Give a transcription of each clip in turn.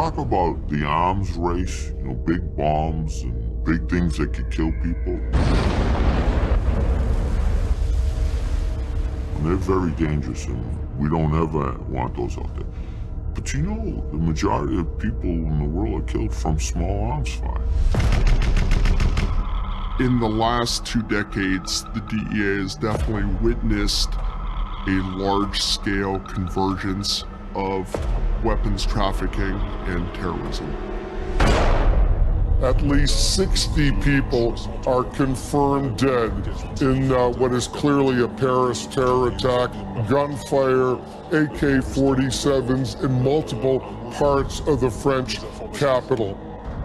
talk about the arms race, big bombs and big things that could kill people. And they're very dangerous, and we don't ever want those out there. But the majority of people in the world are killed from small arms fire. In the last 2 decades, the DEA has definitely witnessed a large-scale convergence of weapons trafficking and terrorism. At least 60 people are confirmed dead in what is clearly a Paris terror attack, gunfire, AK-47s in multiple parts of the French capital.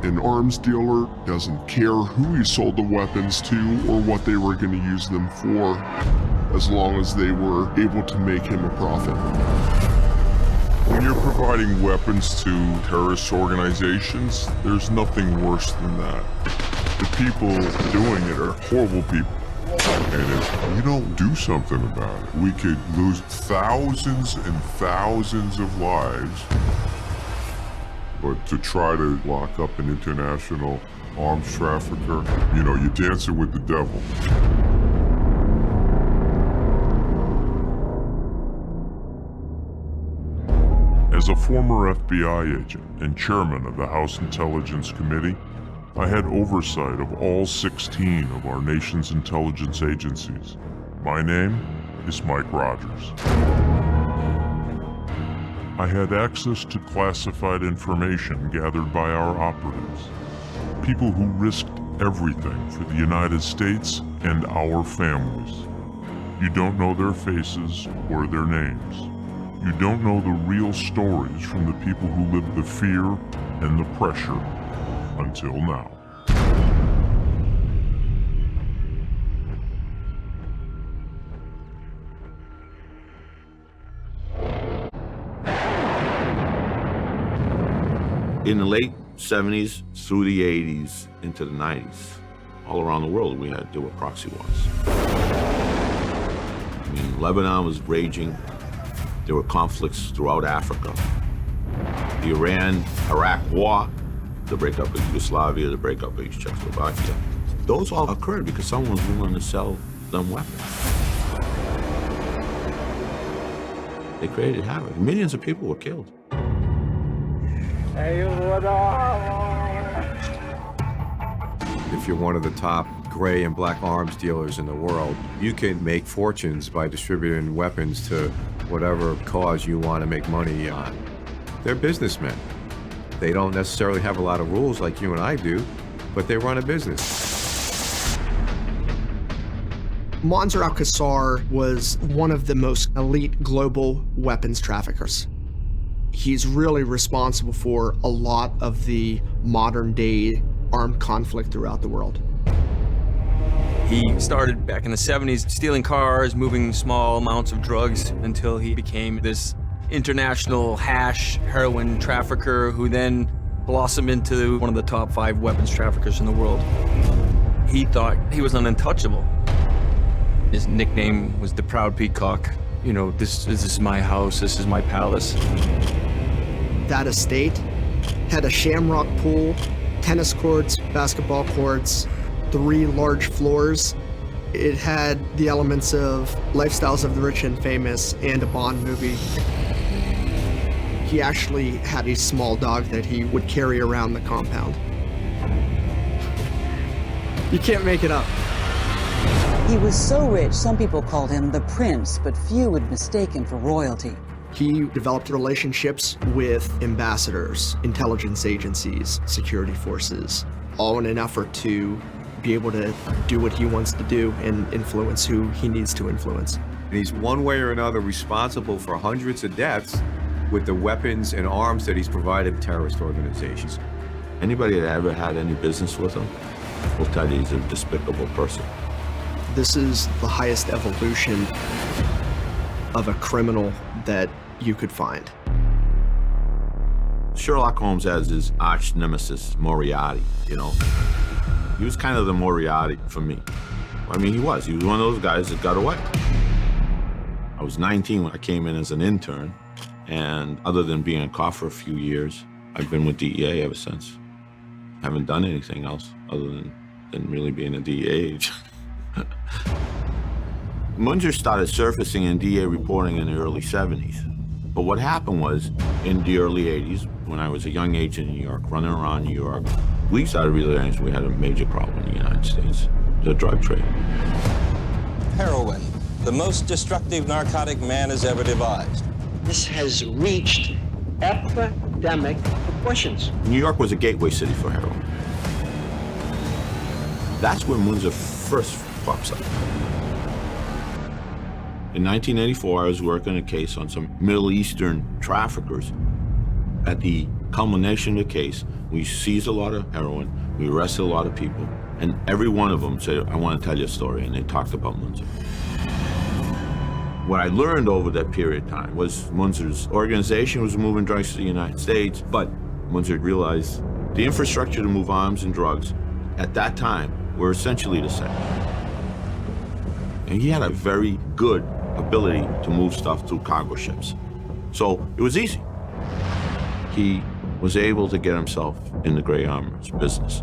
An arms dealer doesn't care who he sold the weapons to or what they were going to use them for, as long as they were able to make him a profit. When you're providing weapons to terrorist organizations, there's nothing worse than that. The people doing it are horrible people. And if we don't do something about it, we could lose thousands and thousands of lives. But to try to lock up an international arms trafficker, you're dancing with the devil. As a former FBI agent and chairman of the House Intelligence Committee, I had oversight of all 16 of our nation's intelligence agencies. My name is Mike Rogers. I had access to classified information gathered by our operatives, people who risked everything for the United States and our families. You don't know their faces or their names. You don't know the real stories from the people who lived the fear and the pressure until now. In the late 70s through the 80s into the 90s, all around the world we had there were proxy wars. Lebanon was raging. There were conflicts throughout Africa. The Iran-Iraq war, the breakup of Yugoslavia, the breakup of East Czechoslovakia. Those all occurred because someone was willing to sell them weapons. They created havoc. Millions of people were killed. If you're one of the top gray and black arms dealers in the world, you can make fortunes by distributing weapons to whatever cause you want to make money on. They're businessmen. They don't necessarily have a lot of rules like you and I do, but they run a business. Mansour al-Qassar was one of the most elite global weapons traffickers. He's really responsible for a lot of the modern-day armed conflict throughout the world. He started back in the 70s stealing cars, moving small amounts of drugs until he became this international heroin trafficker who then blossomed into one of the top 5 weapons traffickers in the world. He thought he was untouchable. His nickname was the Proud Peacock. This is my house, this is my palace. That estate had a shamrock pool, tennis courts, basketball courts, 3 large floors. It had the elements of Lifestyles of the Rich and Famous and a Bond movie. He actually had a small dog that he would carry around the compound. You can't make it up. He was so rich, some people called him the prince, but few would mistake him for royalty. He developed relationships with ambassadors, intelligence agencies, security forces, all in an effort to be able to do what he wants to do and influence who he needs to influence. And he's one way or another responsible for hundreds of deaths with the weapons and arms that he's provided terrorist organizations. Anybody that ever had any business with him will tell you he's a despicable person. This is the highest evolution of a criminal that you could find. Sherlock Holmes has his arch nemesis, Moriarty, He was kind of the Moriarty for me. He was one of those guys that got away. I was 19 when I came in as an intern, and other than being a cop for a few years, I've been with DEA ever since. Haven't done anything else other than really being a DEA agent. Munzer started surfacing in DEA reporting in the early 70s. But what happened was, in the early 80s, when I was a young agent in New York, running around New York, we started realizing we had a major problem in the United States, the drug trade. Heroin, the most destructive narcotic man has ever devised. This has reached epidemic proportions. New York was a gateway city for heroin. That's where Munzer first pops up. In 1984, I was working a case on some Middle Eastern traffickers. At the culmination of the case, we seized a lot of heroin, we arrested a lot of people, and every one of them said, I want to tell you a story, and they talked about Munzer. What I learned over that period of time was Munzer's organization was moving drugs to the United States, but Munzer realized the infrastructure to move arms and drugs at that time were essentially the same. And he had a very good ability to move stuff through cargo ships. So it was easy. He was able to get himself in the gray arms business.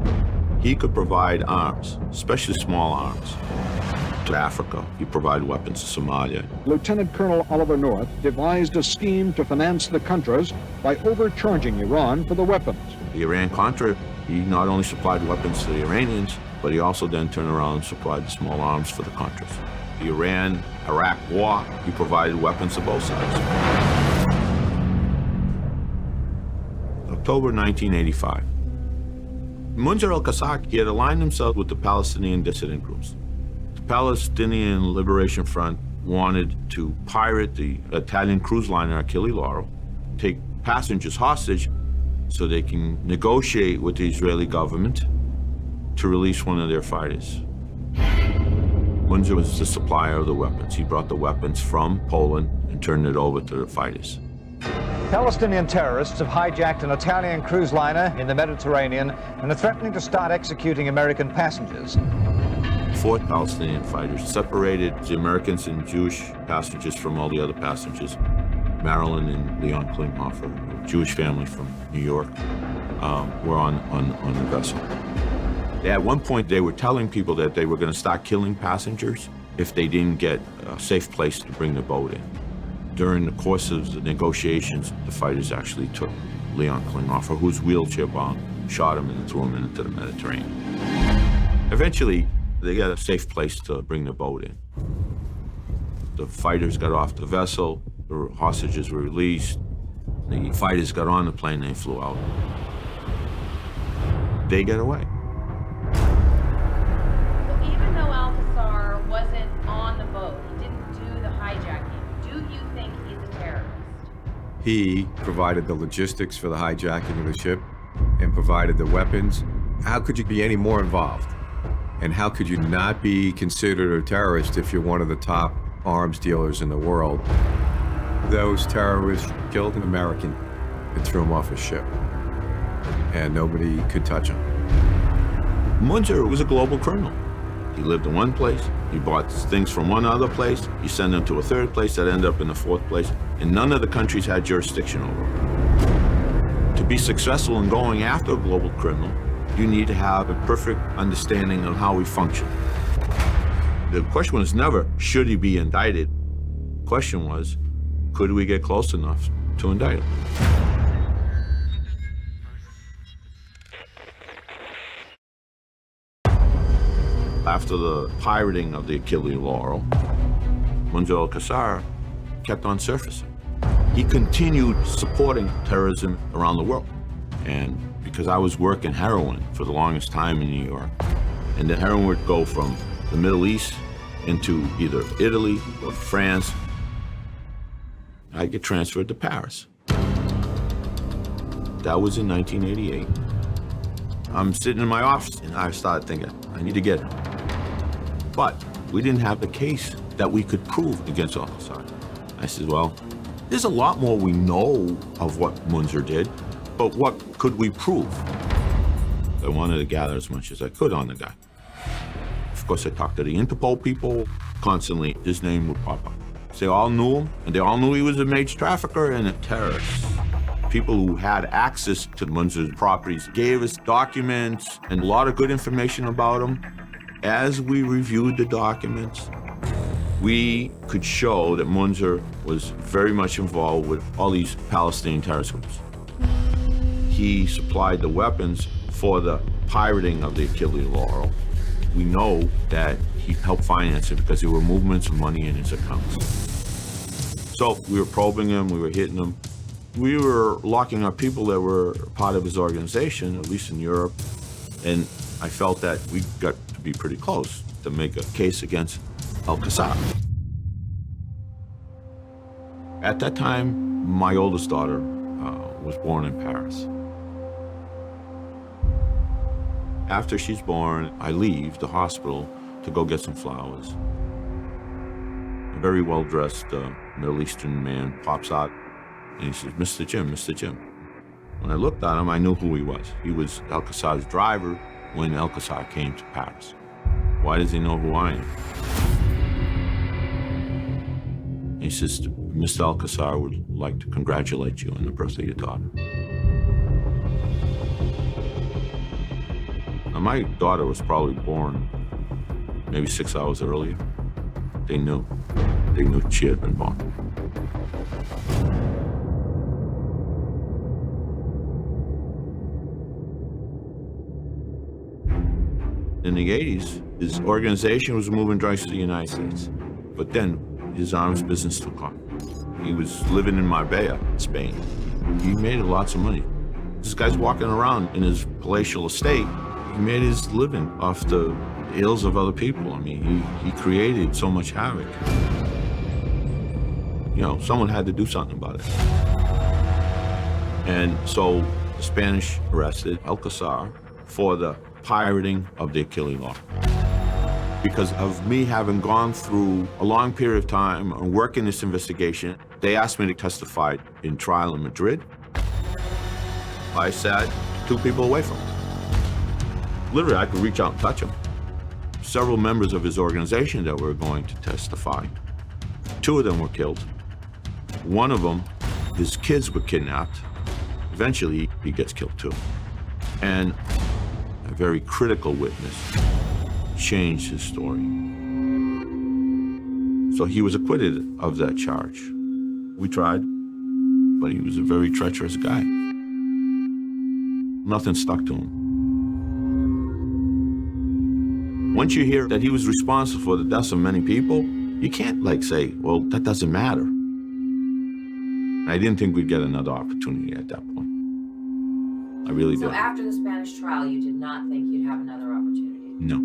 He could provide arms, especially small arms, to Africa. He provided weapons to Somalia. Lieutenant Colonel Oliver North devised a scheme to finance the Contras by overcharging Iran for the weapons. The Iran-Contra, he not only supplied weapons to the Iranians, but he also then turned around and supplied the small arms for the Contras. The Iran-Iraq war, he provided weapons to both sides. October 1985. Munzer al-Qassaq, he had aligned himself with the Palestinian dissident groups. The Palestinian Liberation Front wanted to pirate the Italian cruise liner Achille Lauro, take passengers hostage so they can negotiate with the Israeli government to release one of their fighters. Munzer was the supplier of the weapons. He brought the weapons from Poland and turned it over to the fighters. Palestinian terrorists have hijacked an Italian cruise liner in the Mediterranean and are threatening to start executing American passengers. 4 Palestinian fighters separated the Americans and Jewish passengers from all the other passengers. Marilyn and Leon Klinghoffer, a Jewish family from New York, were on the vessel. At one point, they were telling people that they were going to start killing passengers if they didn't get a safe place to bring the boat in. During the course of the negotiations, the fighters actually took Leon Klinghoffer, who's wheelchair-bound, shot him and threw him into the Mediterranean. Eventually, they got a safe place to bring the boat in. The fighters got off the vessel, the hostages were released, the fighters got on the plane, and they flew out. They get away. Even though Alcazar wasn't on the boat, he didn't do the hijacking, do you think he's a terrorist? He provided the logistics for the hijacking of the ship and provided the weapons. How could you be any more involved? And how could you not be considered a terrorist if you're one of the top arms dealers in the world? Those terrorists killed an American and threw him off a ship, and nobody could touch him. Munzer was a global criminal. He lived in one place, he bought things from one other place, he sent them to a third place that ended up in the fourth place, and none of the countries had jurisdiction over him. To be successful in going after a global criminal, you need to have a perfect understanding of how we function. The question was never, should he be indicted? The question was, could we get close enough to indict him? After the pirating of the Achille Lauro, Munzer al-Qassaq kept on surfacing. He continued supporting terrorism around the world. And because I was working heroin for the longest time in New York, and the heroin would go from the Middle East into either Italy or France, I'd get transferred to Paris. That was in 1988. I'm sitting in my office and I started thinking, I need to get him. But we didn't have the case that we could prove against Al-Qassaq. I said, well, there's a lot more we know of what Munzer did, but what could we prove? I wanted to gather as much as I could on the guy. Of course, I talked to the Interpol people constantly. His name would pop up. They all knew him, and they all knew he was a major trafficker and a terrorist. People who had access to Munzer's properties gave us documents and a lot of good information about him. As we reviewed the documents, we could show that Munzer was very much involved with all these Palestinian terrorist groups. He supplied the weapons for the pirating of the Achilles Laurel. We know that he helped finance it because there were movements of money in his accounts. So we were probing him, we were hitting him. We were locking up people that were part of his organization, at least in Europe, and I felt that we got to be pretty close to make a case against Alcazar. At that time, my oldest daughter was born in Paris. After she's born, I leave the hospital to go get some flowers. A very well-dressed Middle Eastern man pops out and he says, "Mr. Jim, Mr. Jim." When I looked at him, I knew who he was. He was Alcazar's driver when Alcazar came to Paris. Why does he know who I am? He says, "Mr. Alcazar would like to congratulate you on the birth of your daughter." Now, my daughter was probably born maybe 6 hours earlier. They knew she had been born. In the 80s, his organization was moving drugs to the United States. But then his arms business took off. He was living in Marbella, Spain. He made lots of money. This guy's walking around in his palatial estate. He made his living off the ills of other people. I mean, he created so much havoc. You know, someone had to do something about it. And so the Spanish arrested Alcazar for the pirating of the Achilles Laurel. Because of me having gone through a long period of time and working this investigation, they asked me to testify in trial in Madrid. I sat 2 people away from him. Literally, I could reach out and touch him. Several members of his organization that were going to testify. 2 of them were killed. One of them, his kids were kidnapped. Eventually, he gets killed too. And a very critical witness changed his story. So he was acquitted of that charge. We tried, but he was a very treacherous guy. Nothing stuck to him. Once you hear that he was responsible for the deaths of many people, you can't say, well, that doesn't matter. I didn't think we'd get another opportunity at that point. I really did. So after the Spanish trial, you did not think you'd have another opportunity? No.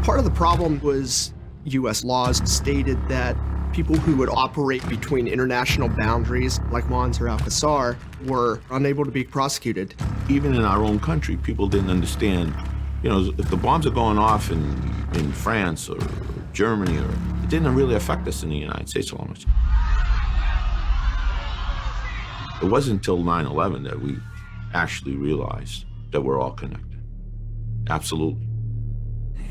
Part of the problem was U.S. laws stated that people who would operate between international boundaries, like Munzer Alcazar, were unable to be prosecuted. Even in our own country, people didn't understand, you know, if the bombs are going off in France or Germany, it didn't really affect us in the United States so much. It wasn't until 9/11 that we actually realized that we're all connected. Absolutely.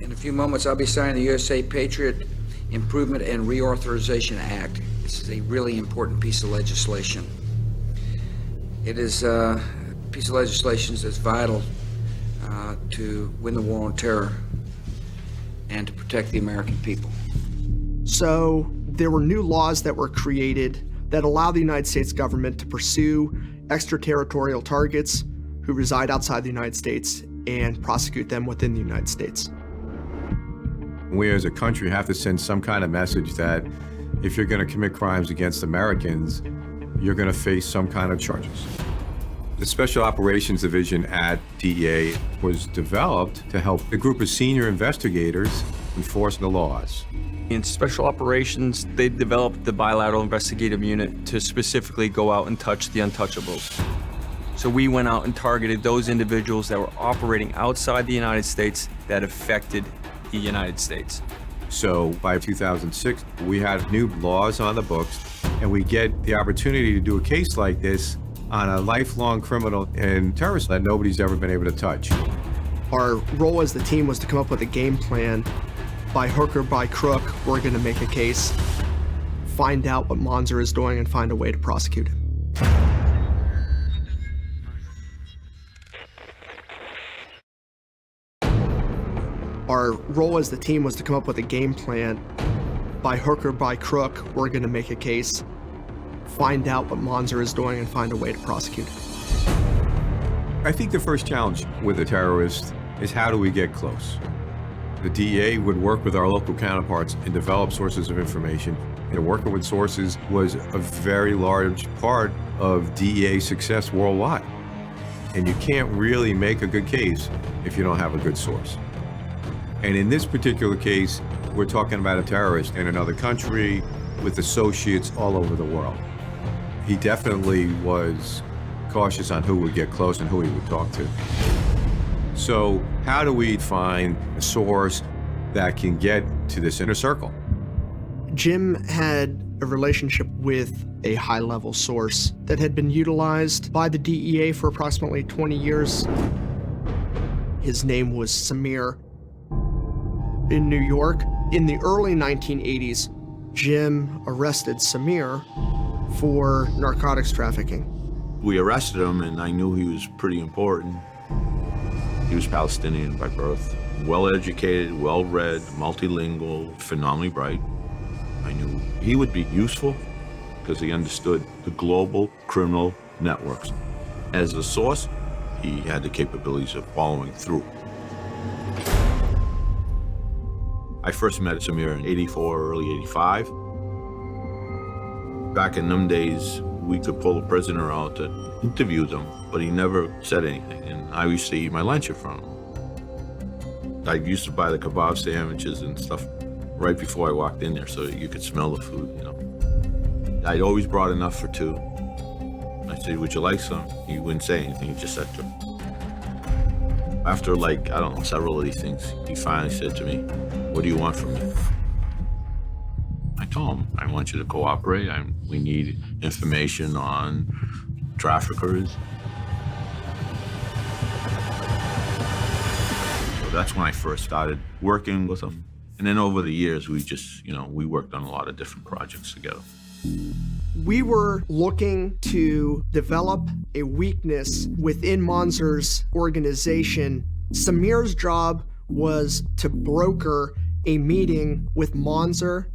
In a few moments, I'll be signing the USA Patriot Improvement and Reauthorization Act. This is a really important piece of legislation. It is a piece of legislation that's vital to win the war on terror and to protect the American people. So there were new laws that were created that allow the United States government to pursue extraterritorial targets who reside outside the United States and prosecute them within the United States. We as a country have to send some kind of message that if you're going to commit crimes against Americans, you're going to face some kind of charges. The Special Operations Division at DEA was developed to help a group of senior investigators enforce the laws. In Special Operations, they developed the Bilateral Investigative Unit to specifically go out and touch the untouchables. So we went out and targeted those individuals that were operating outside the United States that affected the United States. So by 2006, we had new laws on the books, and we get the opportunity to do a case like this on a lifelong criminal and terrorist that nobody's ever been able to touch. Our role as the team was to come up with a game plan. By hook or by crook, we're going to make a case. find out what Monzer is doing and find a way to prosecute him. Our role as the team was to come up with a game plan. By hook or by crook, we're going to make a case, find out what Monzer is doing, and find a way to prosecute him. I think the first challenge with a terrorist is how do we get close? The DEA would work with our local counterparts and develop sources of information. And working with sources was a very large part of DEA success worldwide. And you can't really make a good case if you don't have a good source. And in this particular case, we're talking about a terrorist in another country with associates all over the world. He definitely was cautious on who would get close and who he would talk to. So how do we find a source that can get to this inner circle? Jim had a relationship with a high-level source that had been utilized by the DEA for approximately 20 years. His name was Samir. In New York, in the early 1980s, Jim arrested Samir for narcotics trafficking. We arrested him, and I knew he was pretty important. He was Palestinian by birth, well-educated, well-read, multilingual, phenomenally bright. I knew he would be useful because he understood the global criminal networks. As a source, he had the capabilities of following through. I first met Samir in '84, early '85. Back in them days, we could pull a prisoner out to interview them, but he never said anything, and I used to eat my lunch in front of him. I used to buy the kebab sandwiches and stuff right before I walked in there so that you could smell the food, you know. I'd always brought enough for two. I said, would you like some? He wouldn't say anything, he just said to him. After several of these things, he finally said to me, what do you want from me? I told him, I want you to cooperate. We need information on traffickers. So that's when I first started working with him. And then over the years, we just, we worked on a lot of different projects together. We were looking to develop a weakness within Monzer's organization. Samir's job was to broker a meeting with Monzer,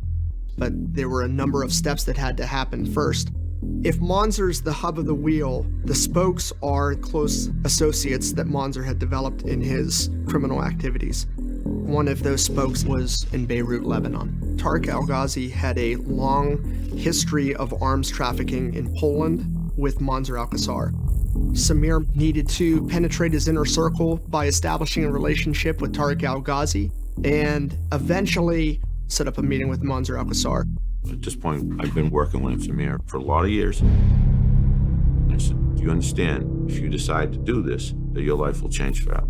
but there were a number of steps that had to happen first. If Monzer's the hub of the wheel, the spokes are close associates that Monzer had developed in his criminal activities. One of those spokes was in Beirut, Lebanon. Tariq Al-Ghazi had a long history of arms trafficking in Poland with Monzer Al-Qasar. Samir needed to penetrate his inner circle by establishing a relationship with Tariq Al-Ghazi and eventually set up a meeting with Monzer Al-Qasar. At this point, I've been working with Samir for a lot of years. I said, do you understand, if you decide to do this, that your life will change forever?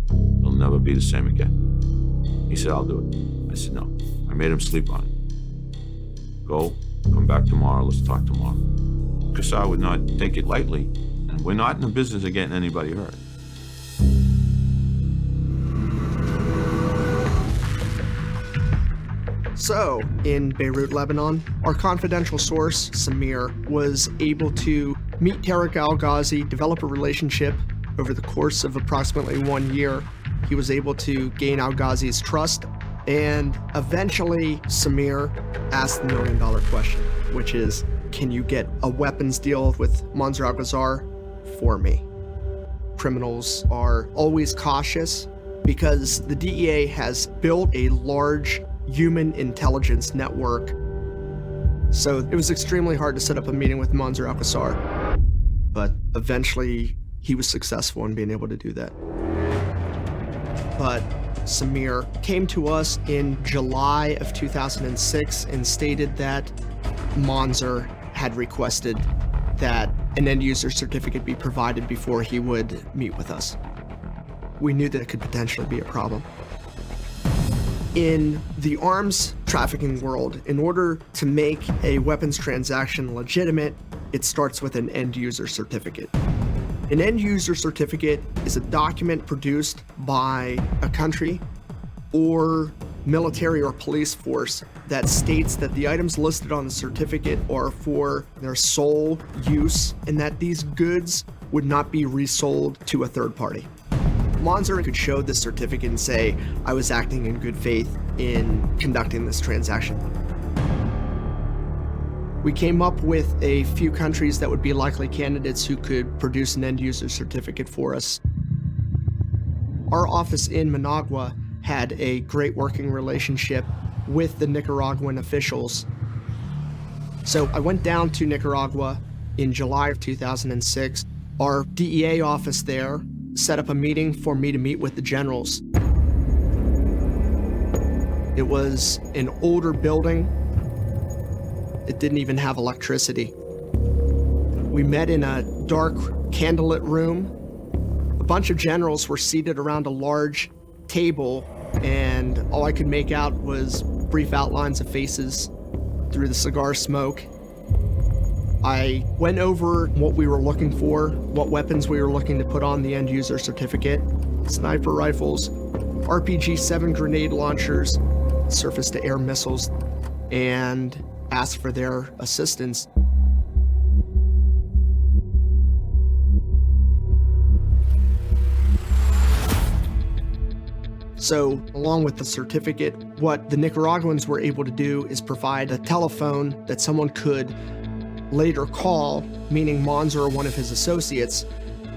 It'll never be the same again. He said, I'll do it. I said, no. I made him sleep on it. Go, come back tomorrow, let's talk tomorrow. Qasar would not take it lightly, and we're not in the business of getting anybody hurt. So, in Beirut, Lebanon, our confidential source, Samir, was able to meet Tariq Al-Ghazi, develop a relationship. Over the course of approximately 1 year, he was able to gain Al-Ghazi's trust, and eventually Samir asked the million-dollar question, which is, can you get a weapons deal with Monzer Al-Qasar for me? Criminals are always cautious because the DEA has built a large human intelligence network. So it was extremely hard to set up a meeting with Monzer Al-Qasar, but eventually he was successful in being able to do that. But Samir came to us in July of 2006 and stated that Monzer had requested that an end-user certificate be provided before he would meet with us. We knew that it could potentially be a problem. In the arms trafficking world, in order to make a weapons transaction legitimate, it starts with an end-user certificate. An end-user certificate is a document produced by a country or military or police force that states that the items listed on the certificate are for their sole use and that these goods would not be resold to a third party. Monzer could show this certificate and say, I was acting in good faith in conducting this transaction. We came up with a few countries that would be likely candidates who could produce an end-user certificate for us. Our office in Managua had a great working relationship with the Nicaraguan officials. So I went down to Nicaragua in July of 2006. Our DEA office there set up a meeting for me to meet with the generals. It was an older building. It didn't even have electricity. We met in a dark, candlelit room. A bunch of generals were seated around a large table, and all I could make out was brief outlines of faces through the cigar smoke. I went over what we were looking for, what weapons we were looking to put on the end-user certificate: sniper rifles, RPG-7 grenade launchers, surface-to-air missiles, and asked for their assistance. So, along with the certificate, what the Nicaraguans were able to do is provide a telephone that someone could later call, meaning Monzer or one of his associates,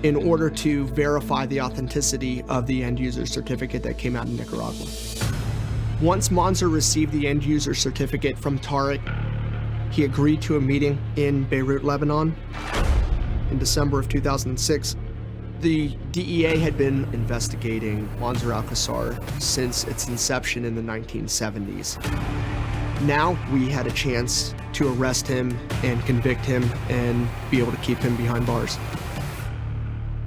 in order to verify the authenticity of the end-user certificate that came out in Nicaragua. Once Monzer received the end-user certificate from Tariq, he agreed to a meeting in Beirut, Lebanon in December of 2006. The DEA had been investigating Monzer Alcazar since its inception in the 1970s. Now we had a chance to arrest him and convict him and be able to keep him behind bars.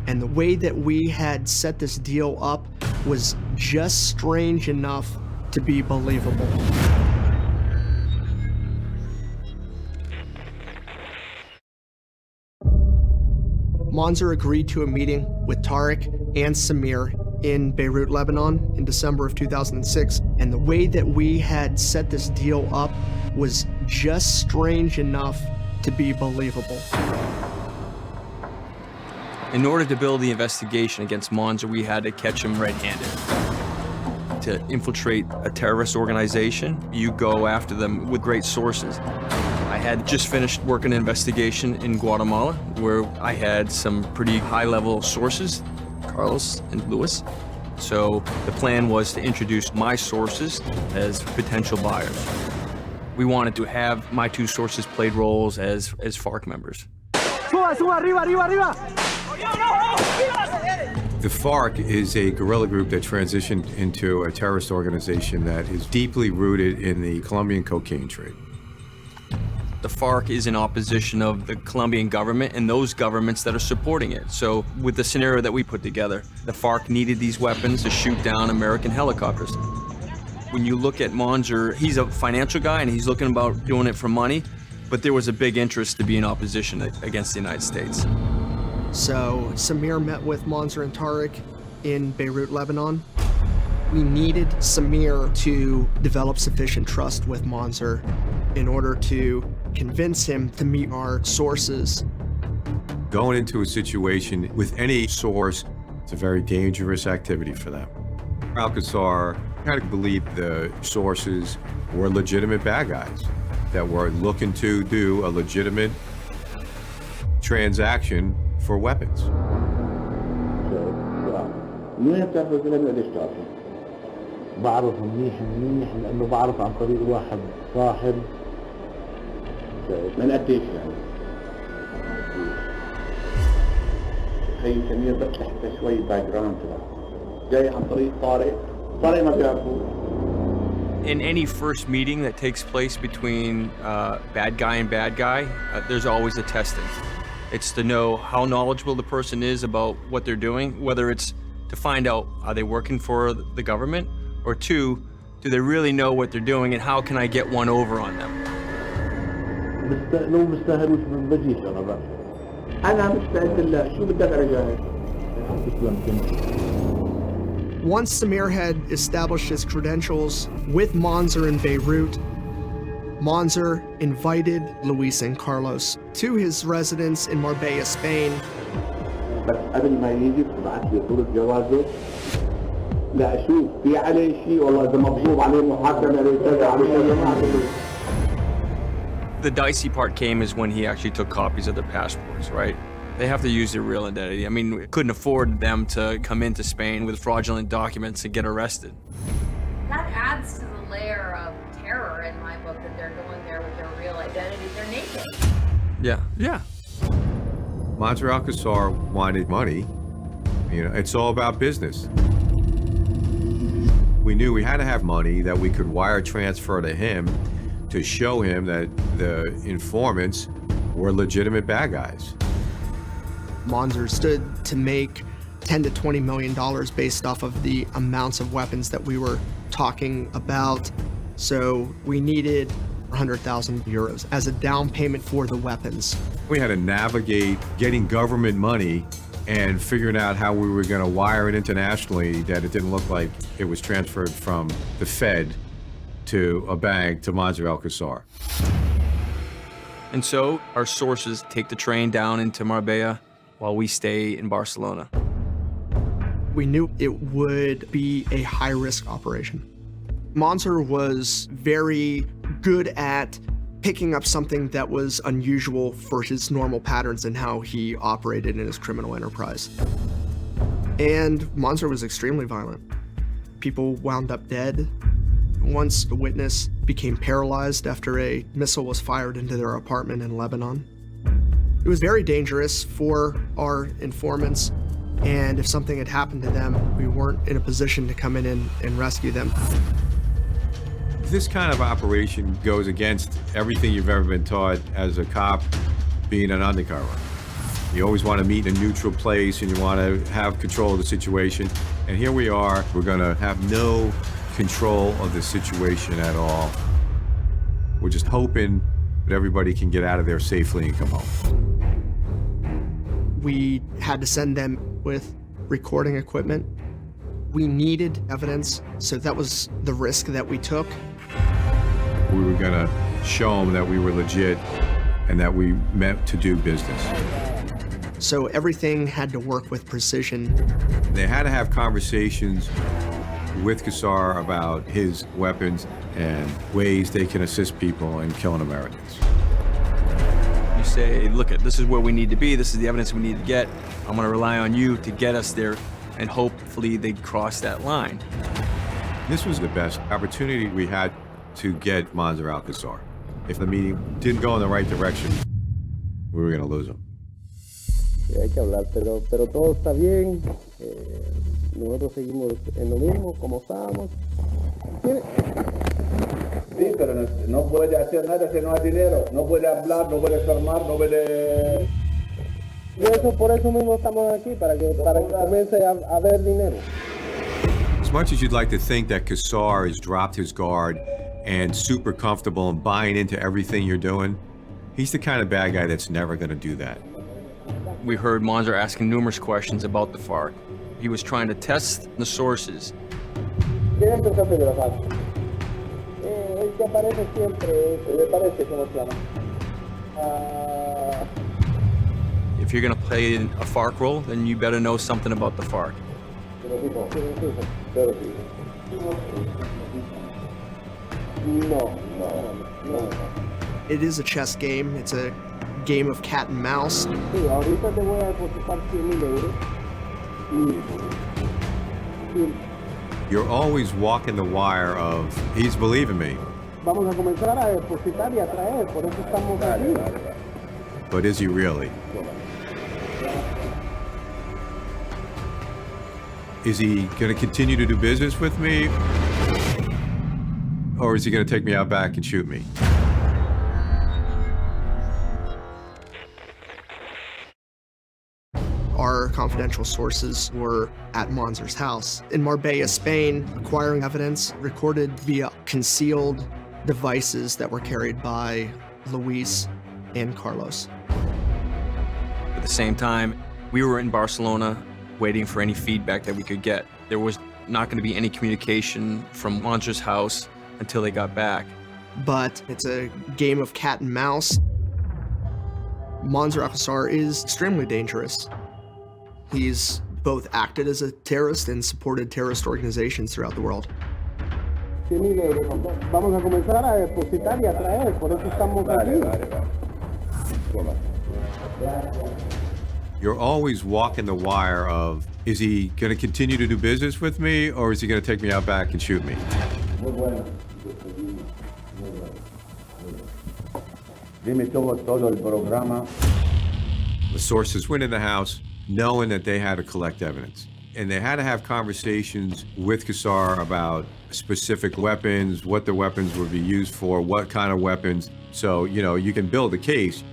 And the way that we had set this deal up was just strange enough to be believable. Monzer agreed to a meeting with Tariq and Samir in Beirut, Lebanon in December of 2006. And the way that we had set this deal up was just strange enough to be believable. In order to build the investigation against Monzer, we had to catch him red-handed. To infiltrate a terrorist organization, you go after them with great sources. I had just finished working an investigation in Guatemala where I had some pretty high-level sources, Carlos and Luis. So the plan was to introduce my sources as potential buyers. We wanted to have my two sources played roles as FARC members. The FARC is a guerrilla group that transitioned into a terrorist organization that is deeply rooted in the Colombian cocaine trade. The FARC is in opposition of the Colombian government and those governments that are supporting it. So with the scenario that we put together, the FARC needed these weapons to shoot down American helicopters. When you look at Monzer, he's a financial guy and he's looking about doing it for money, but there was a big interest to be in opposition against the United States. So Samir met with Monzer and Tariq in Beirut, Lebanon. We needed Samir to develop sufficient trust with Monzer in order to convince him to meet our sources. Going into a situation with any source, it's a very dangerous activity for them. Alcazar had to believe the sources were legitimate bad guys that were looking to do a legitimate transaction for weapons. منين بتعرف الزلمه ليش تعرفه؟ بعرفه منيح لانه بعرف عن طريق واحد صاحب. من قديش يعني؟ هي سمير بس لحتى شوي باك جراوند تبعه. جاي عن طريق طارق ما بيعرفوه. In any first meeting that takes place between bad guy and bad guy, there's always a testing. It's to know how knowledgeable the person is about what they're doing, whether it's to find out, are they working for the government? Or two, do they really know what they're doing and how can I get one over on them? لو مستاهلوش من بجيش انا بقى. انا مستعد لله، شو بدك انا جاهز. Once Samir had established his credentials with Monzer in Beirut, Monzer invited Luis and Carlos to his residence in Marbella, Spain. بس قبل ما يجي بعت لي صورة جوازه لأشوف في عليه شيء والله إذا مطلوب عليه محاكمة كذا عليه كذا ما أعتقد. The dicey part came is when he actually took copies of their passports, right? They have to use their real identity. I mean, we couldn't afford them to come into Spain with fraudulent documents and get arrested. That adds to the layer of terror in my book that they're going there with their real identity. They're naked. Yeah. Monzer Alcazar wanted money. You know, it's all about business. We knew we had to have money that we could wire transfer to him to show him that the informants were legitimate bad guys. Monzer stood to make $10 to $20 million based off of the amounts of weapons that we were talking about. So we needed 100,000 euros as a down payment for the weapons. We had to navigate getting government money and figuring out how we were going to wire it internationally that it didn't look like it was transferred from the Fed to a bank to Monzer Alcazar. And so our sources take the train down into Marbella while we stay in Barcelona. We knew it would be a high-risk operation. Monzer was very good at picking up something that was unusual for his normal patterns and how he operated in his criminal enterprise. And Monzer was extremely violent. People wound up dead. Once a witness became paralyzed after a missile was fired into their apartment in Lebanon. It was very dangerous for our informants, and if something had happened to them, we weren't in a position to come in and rescue them. This kind of operation goes against everything you've ever been taught as a cop being an undercover. You always want to meet in a neutral place and you want to have control of the situation. And here we are, we're going to have no control of the situation at all. We're just hoping that everybody can get out of there safely and come home. We had to send them with recording equipment. We needed evidence, so that was the risk that we took. We were going to show them that we were legit and that we meant to do business. So everything had to work with precision. They had to have conversations with Kassar about his weapons and ways they can assist people in killing Americans. You say, look, this is where we need to be. This is the evidence we need to get. I'm going to rely on you to get us there, and hopefully they cross that line. This was the best opportunity we had to get Monzer Alcazar. If the meeting didn't go in the right direction, we were going to lose him. Sí, hay que hablar, pero todo está bien. Nosotros seguimos en lo mismo, como estábamos. Sí, pero no puede hacer nada si no hay dinero. No puede hablar, no puede formar, no puede... Y eso, por eso mismo estamos aquí, para que comience a haber dinero. As much as you'd like to think that Kassar has dropped his guard and super comfortable and buying into everything you're doing, he's the kind of bad guy that's never going to do that. We heard Monzer asking numerous questions about the FARC. He was trying to test the sources. ¿Quién empezaste de la FARC? El que aparece siempre, me parece, ¿cómo se llama? If you're going to play a FARC role, then you better know something about the FARC. No. It is a chess game. It's a game of cat and mouse. Sí, ahorita te voy a depositar 100,000 euros. You're always walking the wire of, he's believing me. Vamos a comenzar a depositar y a traer, por eso estamos aquí. But is he really? Is he going to continue to do business with me? Or is he going to take me out back and shoot me? Our confidential sources were at Monzer's house in Marbella, Spain, acquiring evidence recorded via concealed devices that were carried by Luis and Carlos. At the same time, we were in Barcelona waiting for any feedback that we could get. There was not going to be any communication from Monzer's house until they got back. but it's a game of cat and mouse. Mansour al-Qassar is extremely dangerous. He's both acted as a terrorist and supported terrorist organizations throughout the world. 100,000 euros. Vamos a comenzar a depositar y a traer, por eso estamos aquí. You're always walking the wire of, is he going to continue to do business with me, or is he going to take me out back and shoot me? Muy bueno. Dime todo el programa. The sources went in the house knowing that they had to collect evidence. And they had to have conversations with Qassar about specific weapons, what the weapons would be used for, what kind of weapons. So, you know, you can build a case.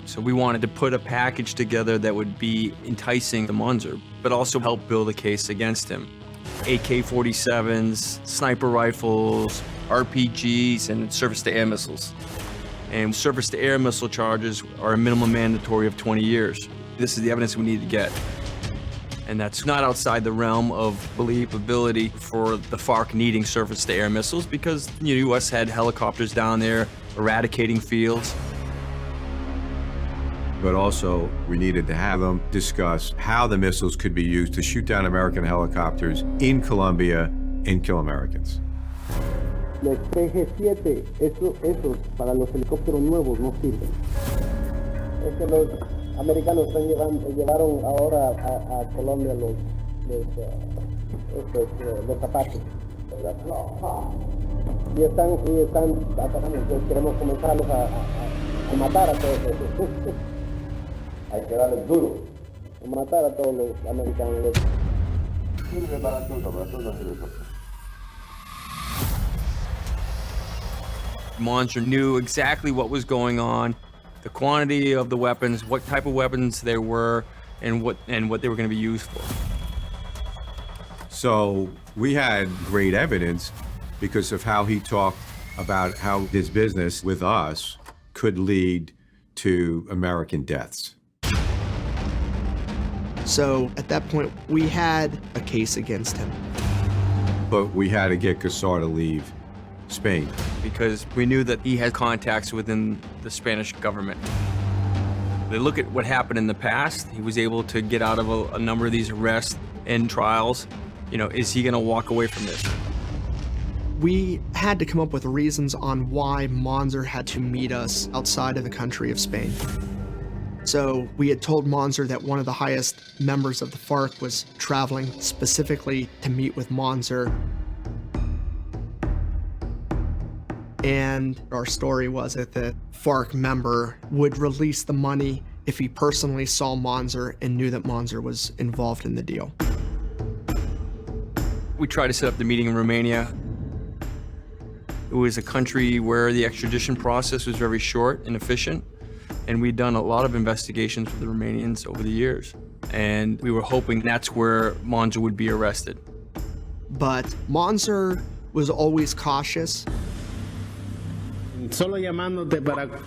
So we wanted to put a package together that would be enticing to Mansour, but also help build a case against him. AK-47s, sniper rifles, RPGs, and surface-to-air missiles. And surface-to-air missile charges are a minimum mandatory of 20 years. This is the evidence we need to get. And that's not outside the realm of believability for the FARC needing surface-to-air missiles because the U.S. had helicopters down there eradicating fields. But also, we needed to have them discuss how the missiles could be used to shoot down American helicopters in Colombia and kill Americans. Los TG-7, esos para los helicópteros nuevos no sirven. Es que los americanos llevaron ahora a Colombia los zapatos. Y están atacando. Entonces queremos comenzarlos a matar a todos esos. Hay que darles duro. Matar a todos los americanos. Sirve para todo sirve. Mansour knew exactly what was going on, the quantity of the weapons, what type of weapons there were, and what they were going to be used for. So we had great evidence because of how he talked about how his business with us could lead to American deaths. So at that point, we had a case against him. But we had to get Qassar to leave Spain. Because we knew that he had contacts within the Spanish government. They look at what happened in the past. He was able to get out of a number of these arrests and trials. You know, is he going to walk away from this? We had to come up with reasons on why Mansour had to meet us outside of the country of Spain. So we had told Mansour that one of the highest members of the FARC was traveling specifically to meet with Mansour. And our story was that the FARC member would release the money if he personally saw Mansour and knew that Mansour was involved in the deal. We tried to set up the meeting in Romania. It was a country where the extradition process was very short and efficient, and we'd done a lot of investigations with the Romanians over the years. And we were hoping that's where Mansour would be arrested. But Mansour was always cautious. Solo llamándote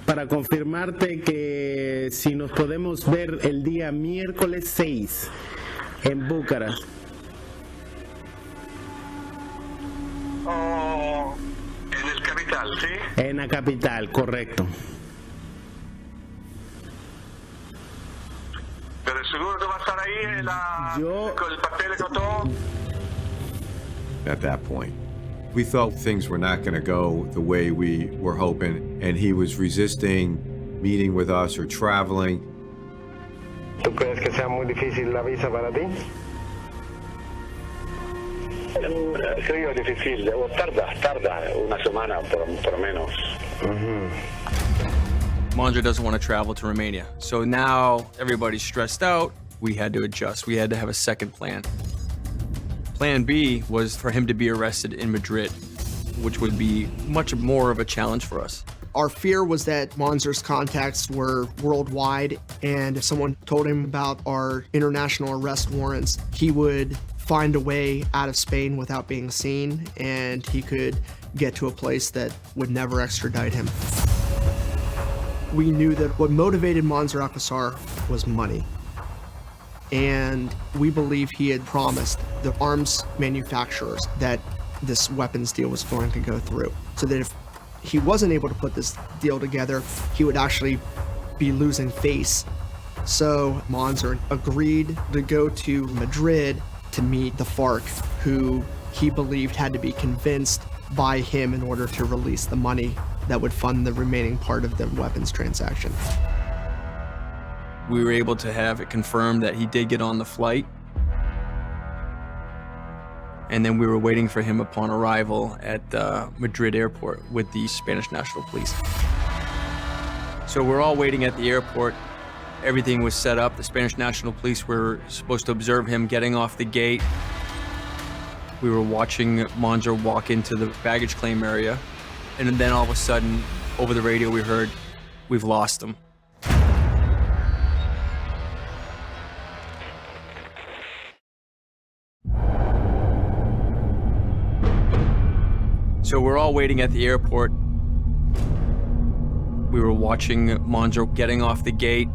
para confirmarte que si nos podemos ver el día miércoles 6 en Bucarest. Oh, en el capital, ¿sí? En la capital, correcto. Pero seguro que va a estar ahí con el pastel con todo. At that point, we thought things were not going to go the way we were hoping, and he was resisting meeting with us or traveling. ¿Tú crees que sea muy difícil la visa para ti? Creo difícil, tarda una semana por lo menos. Mansour doesn't want to travel to Romania. So now everybody's stressed out. We had to adjust. We had to have a second plan. Plan B was for him to be arrested in Madrid, which would be much more of a challenge for us. Our fear was that Mansour's contacts were worldwide, and if someone told him about our international arrest warrants, he would find a way out of Spain without being seen, and he could get to a place that would never extradite him. We knew that what motivated Mansour al-Qassar was money. And we believe he had promised the arms manufacturers that this weapons deal was going to go through. So that if he wasn't able to put this deal together, he would actually be losing face. So Monzer agreed to go to Madrid to meet the FARC, who he believed had to be convinced by him in order to release the money that would fund the remaining part of the weapons transaction. We were able to have it confirmed that he did get on the flight. And then we were waiting for him upon arrival at Madrid airport with the Spanish National Police. So we're all waiting at the airport. Everything was set up. The Spanish National Police were supposed to observe him getting off the gate. We were watching Monzer walk into the baggage claim area. And then all of a sudden, over the radio, we heard, "We've lost him." So we're all waiting at the airport. We were watching Monzer getting off the gate.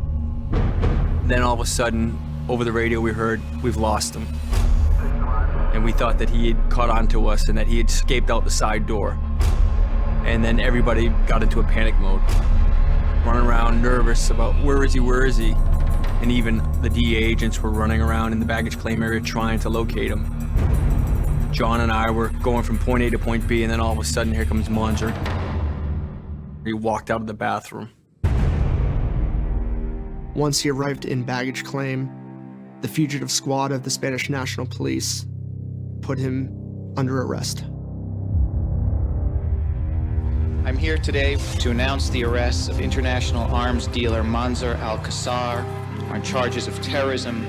Then all of a sudden, over the radio, we heard, "We've lost him." And we thought that he had caught on to us and that he had escaped out the side door. And then everybody got into a panic mode, running around nervous about where is he? And even the DEA agents were running around in the baggage claim area trying to locate him. John and I were going from point A to point B, and then all of a sudden, here comes Monzer. He walked out of the bathroom. Once he arrived in baggage claim, the fugitive squad of the Spanish National Police put him under arrest. I'm here today to announce the arrest of international arms dealer Monzer Alcazar on charges of terrorism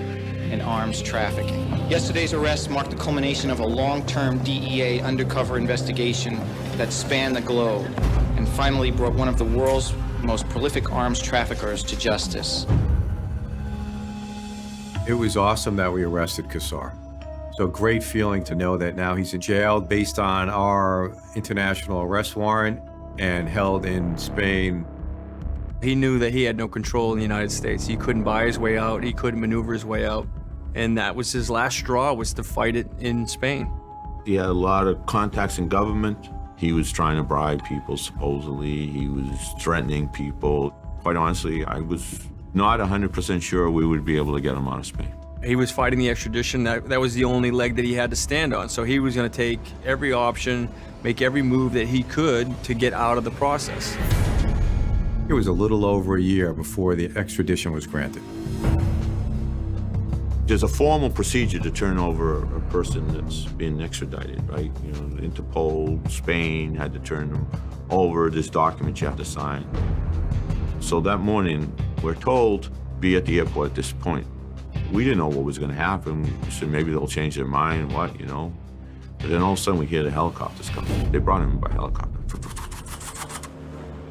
and arms trafficking. Yesterday's arrest marked the culmination of a long-term DEA undercover investigation that spanned the globe and finally brought one of the world's most prolific arms traffickers to justice. It was awesome that we arrested Cassar. So great feeling to know that now he's in jail based on our international arrest warrant and held in Spain. He knew that he had no control in the United States. He couldn't buy his way out. He couldn't maneuver his way out. And that was his last straw, was to fight it in Spain. He had a lot of contacts in government. He was trying to bribe people, supposedly. He was threatening people. Quite honestly, I was not 100% sure we would be able to get him out of Spain. He was fighting the extradition. That was the only leg that he had to stand on. So he was going to take every option, make every move that he could to get out of the process. It was a little over a year before the extradition was granted. There's a formal procedure to turn over a person that's been extradited, right? You know, Interpol, Spain had to turn them over. There's documents you have to sign. So that morning, we're told, be at the airport at this point. We didn't know what was going to happen. We said maybe they'll change their mind, what, you know? But then all of a sudden we hear the helicopters coming. They brought him by helicopter.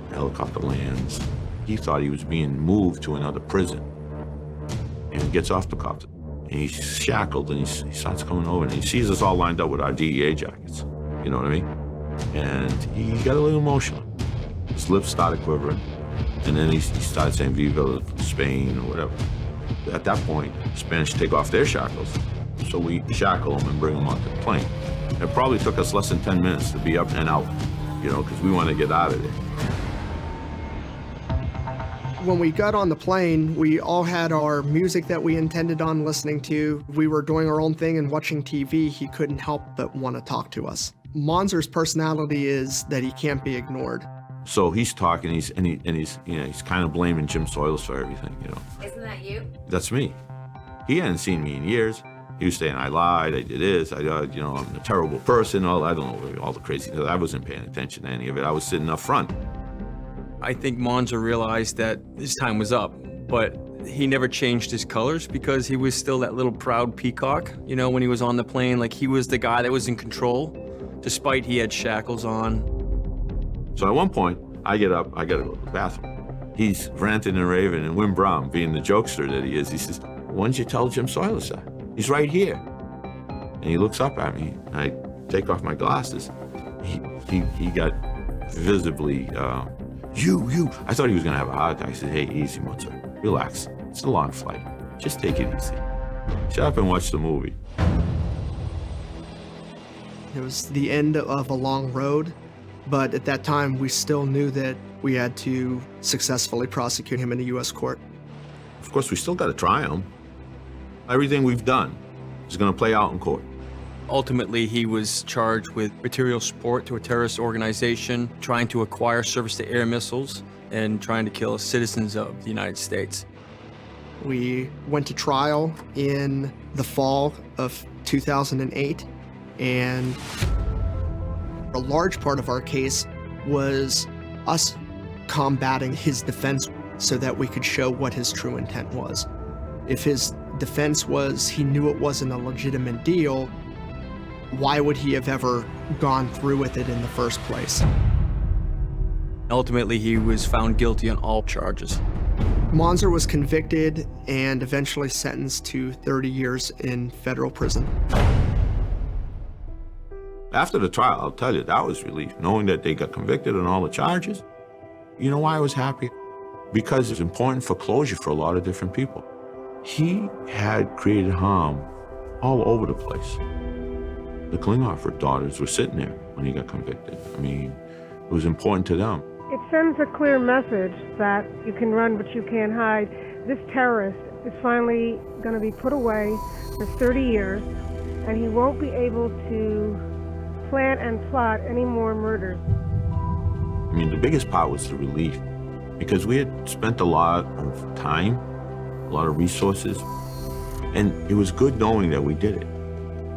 The helicopter lands. He thought he was being moved to another prison. And he gets off the copter. And he's shackled and he starts coming over and he sees us all lined up with our DEA jackets. You know what I mean? And he got a little emotional. His lips started quivering. And then he started saying, Viva Spain or whatever. At that point, the Spanish take off their shackles. So we shackle him and bring him onto the plane. It probably took us less than 10 minutes to be up and out, you know, because we want to get out of there. When we got on the plane, we all had our music that we intended on listening to. We were doing our own thing and watching TV. He couldn't help but want to talk to us. Monzer's personality is that he can't be ignored. So he's talking, he's kind of blaming Jim Soilis for everything, you know. Isn't that you? That's me. He hadn't seen me in years. He was saying I lied, I did this, I'm a terrible person, I don't know, all the crazy, I wasn't paying attention to any of it. I was sitting up front. I think Monzer realized that his time was up, but he never changed his colors because he was still that little proud peacock, you know, when he was on the plane. Like, he was the guy that was in control, despite he had shackles on. So at one point, I get up, I gotta go to the bathroom. He's ranting and raving, and Wim Brown, being the jokester that he is, he says, why didn't you tell Jim Soilis that? He's right here. And he looks up at me, and I take off my glasses. He got visibly, you. I thought he was gonna have a heart attack. I said, hey, easy, Monzer, relax. It's a long flight. Just take it easy. Shut up and watch the movie. It was the end of a long road, But at that time, we still knew that we had to successfully prosecute him in a U.S. court. Of course, we still got to try him. Everything we've done is going to play out in court. Ultimately, he was charged with material support to a terrorist organization, trying to acquire surface-to-air missiles, and trying to kill citizens of the United States. We went to trial in the fall of 2008, and a large part of our case was us combating his defense so that we could show what his true intent was. If his defense was he knew it wasn't a legitimate deal, why would he have ever gone through with it in the first place? Ultimately, he was found guilty on all charges. Monzer was convicted and eventually sentenced to 30 years in federal prison. After the trial, I'll tell you, that was relief, knowing that they got convicted on all the charges. You know why I was happy? Because it's important for closure for a lot of different people. He had created harm all over the place. The Klinghoffer daughters were sitting there when he got convicted. I mean, it was important to them. It sends a clear message that you can run but you can't hide. This terrorist is finally going to be put away for 30 years, and he won't be able to plan and plot any more murders. I mean, the biggest part was the relief, because we had spent a lot of time, a lot of resources, and it was good knowing that we did it.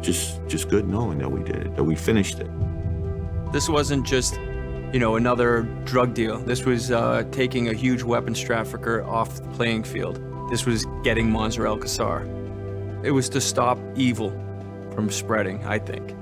Just good knowing that we did it, that we finished it. This wasn't just, another drug deal. This was taking a huge weapons trafficker off the playing field. This was getting Monzer Alcazar. It was to stop evil from spreading, I think.